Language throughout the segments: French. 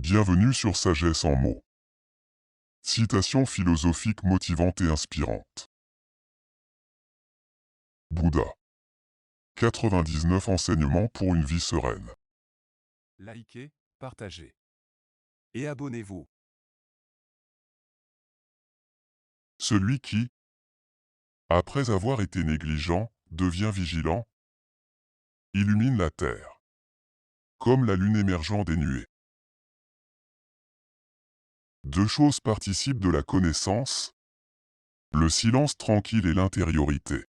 Bienvenue sur Sagesse en mots. Citation philosophique motivante et inspirante. Bouddha. 99 enseignements pour une vie sereine. Likez, partagez et abonnez-vous. Celui qui, après avoir été négligent, devient vigilant, illumine la terre, comme la lune émergeant des nuées. Deux choses participent de la connaissance, le silence tranquille et l'intériorité.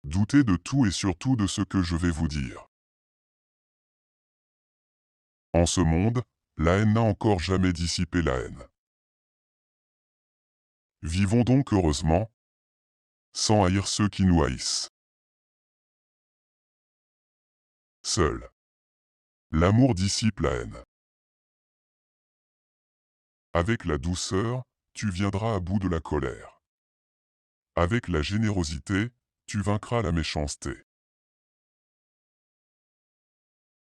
Doutez de tout et surtout de ce que je vais vous dire. En ce monde, la haine n'a encore jamais dissipé la haine. Vivons donc heureusement, sans haïr ceux qui nous haïssent. Seul l'amour dissipe la haine. Avec la douceur, tu viendras à bout de la colère. Avec la générosité, tu vaincras la méchanceté.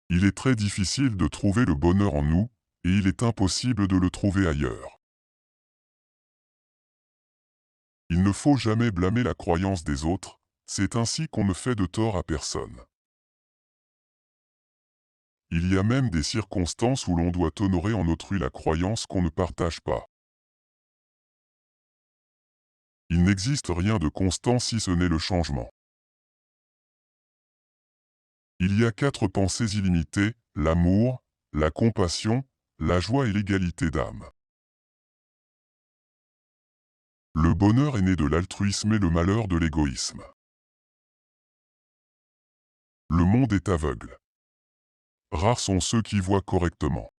Il est très difficile de trouver le bonheur en nous, et il est impossible de le trouver ailleurs. Il ne faut jamais blâmer la croyance des autres, c'est ainsi qu'on ne fait de tort à personne. Il y a même des circonstances où l'on doit honorer en autrui la croyance qu'on ne partage pas. Il n'existe rien de constant si ce n'est le changement. Il y a 4 pensées illimitées, l'amour, la compassion, la joie et l'égalité d'âme. Le bonheur est né de l'altruisme et le malheur de l'égoïsme. Le monde est aveugle. Rares sont ceux qui voient correctement.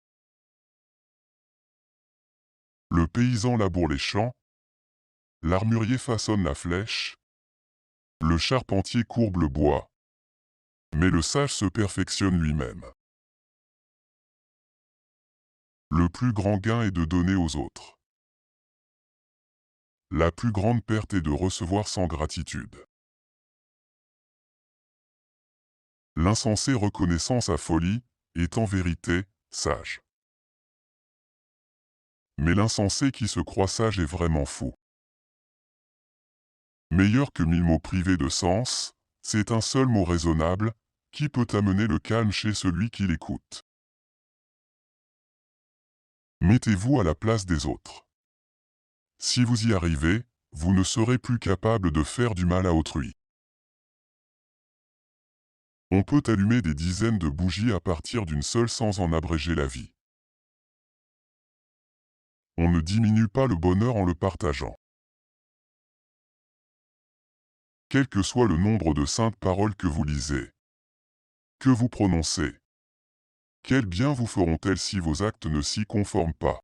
Le paysan laboure les champs, l'armurier façonne la flèche, le charpentier courbe le bois, mais le sage se perfectionne lui-même. Le plus grand gain est de donner aux autres. La plus grande perte est de recevoir sans gratitude. L'insensé reconnaissant sa folie est en vérité sage. Mais l'insensé qui se croit sage est vraiment fou. Meilleur que 1000 mots privés de sens, c'est un seul mot raisonnable, qui peut amener le calme chez celui qui l'écoute. Mettez-vous à la place des autres. Si vous y arrivez, vous ne serez plus capable de faire du mal à autrui. On peut allumer des dizaines de bougies à partir d'une seule sans en abréger la vie. On ne diminue pas le bonheur en le partageant. Quel que soit le nombre de saintes paroles que vous lisez, que vous prononcez, quel bien vous feront-elles si vos actes ne s'y conforment pas?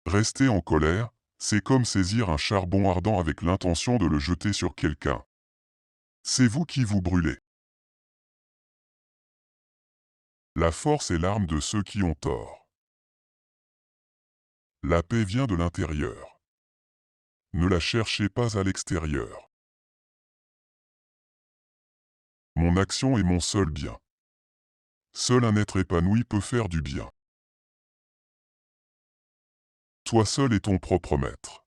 Rester en colère, c'est comme saisir un charbon ardent avec l'intention de le jeter sur quelqu'un. C'est vous qui vous brûlez. La force est l'arme de ceux qui ont tort. La paix vient de l'intérieur. Ne la cherchez pas à l'extérieur. Mon action est mon seul bien. Seul un être épanoui peut faire du bien. Toi seul es ton propre maître.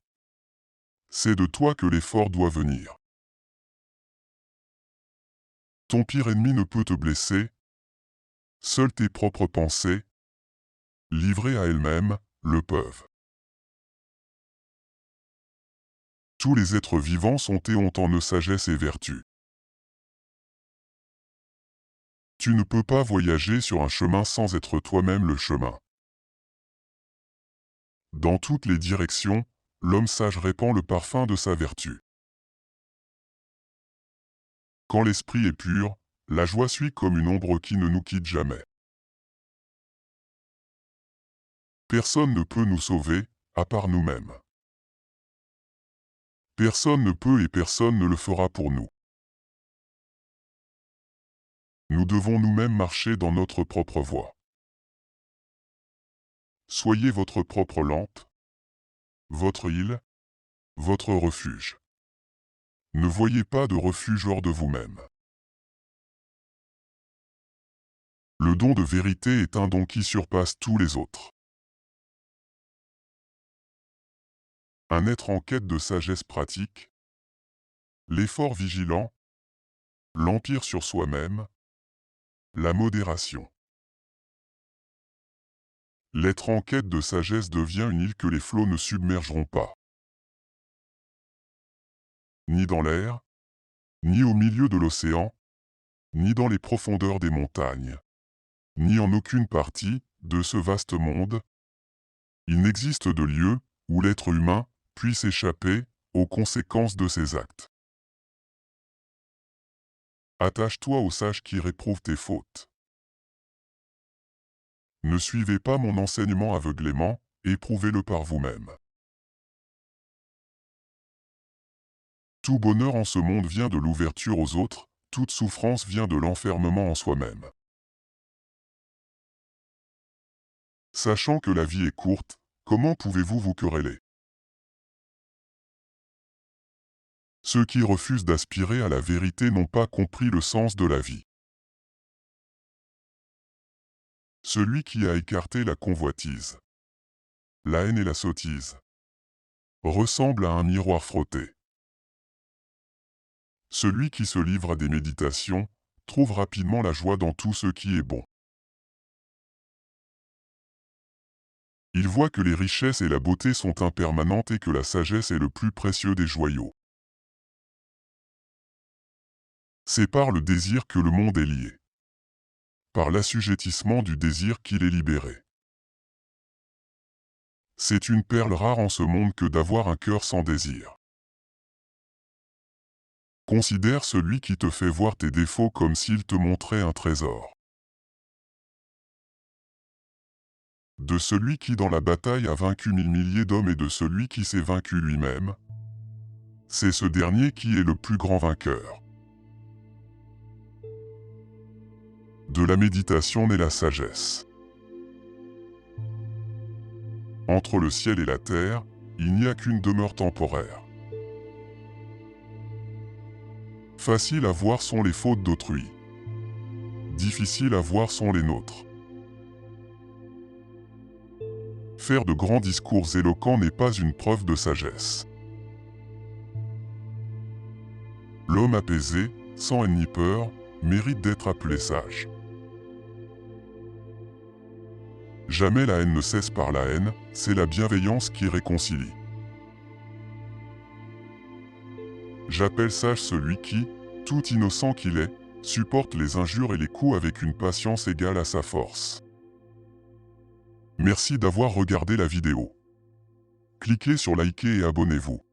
C'est de toi que l'effort doit venir. Ton pire ennemi ne peut te blesser. Seules tes propres pensées, livrées à elles-mêmes, le peuvent. Tous les êtres vivants sont et ont en eux sagesse et vertu. Tu ne peux pas voyager sur un chemin sans être toi-même le chemin. Dans toutes les directions, l'homme sage répand le parfum de sa vertu. Quand l'esprit est pur, la joie suit comme une ombre qui ne nous quitte jamais. Personne ne peut nous sauver, à part nous-mêmes. Personne ne peut et personne ne le fera pour nous. Nous devons nous-mêmes marcher dans notre propre voie. Soyez votre propre lampe, votre île, votre refuge. Ne voyez pas de refuge hors de vous-même. Le don de vérité est un don qui surpasse tous les autres. Un être en quête de sagesse pratique, l'effort vigilant, l'empire sur soi-même, la modération. L'être en quête de sagesse devient une île que les flots ne submergeront pas. Ni dans l'air, ni au milieu de l'océan, ni dans les profondeurs des montagnes, ni en aucune partie de ce vaste monde, il n'existe de lieu où l'être humain puisse échapper aux conséquences de ses actes. Attache-toi aux sages qui réprouvent tes fautes. Ne suivez pas mon enseignement aveuglément, éprouvez-le par vous-même. Tout bonheur en ce monde vient de l'ouverture aux autres, toute souffrance vient de l'enfermement en soi-même. Sachant que la vie est courte, comment pouvez-vous vous quereller? Ceux qui refusent d'aspirer à la vérité n'ont pas compris le sens de la vie. Celui qui a écarté la convoitise, la haine et la sottise, ressemble à un miroir frotté. Celui qui se livre à des méditations trouve rapidement la joie dans tout ce qui est bon. Il voit que les richesses et la beauté sont impermanentes et que la sagesse est le plus précieux des joyaux. C'est par le désir que le monde est lié. Par l'assujettissement du désir qu'il est libéré. C'est une perle rare en ce monde que d'avoir un cœur sans désir. Considère celui qui te fait voir tes défauts comme s'il te montrait un trésor. De celui qui dans la bataille a vaincu 1000 milliers d'hommes et de celui qui s'est vaincu lui-même, c'est ce dernier qui est le plus grand vainqueur. De la méditation naît la sagesse. Entre le ciel et la terre, il n'y a qu'une demeure temporaire. Facile à voir sont les fautes d'autrui. Difficile à voir sont les nôtres. Faire de grands discours éloquents n'est pas une preuve de sagesse. L'homme apaisé, sans haine ni peur, mérite d'être appelé sage. Jamais la haine ne cesse par la haine, c'est la bienveillance qui réconcilie. J'appelle sage celui qui, tout innocent qu'il est, supporte les injures et les coups avec une patience égale à sa force. Merci d'avoir regardé la vidéo. Cliquez sur liker et abonnez-vous.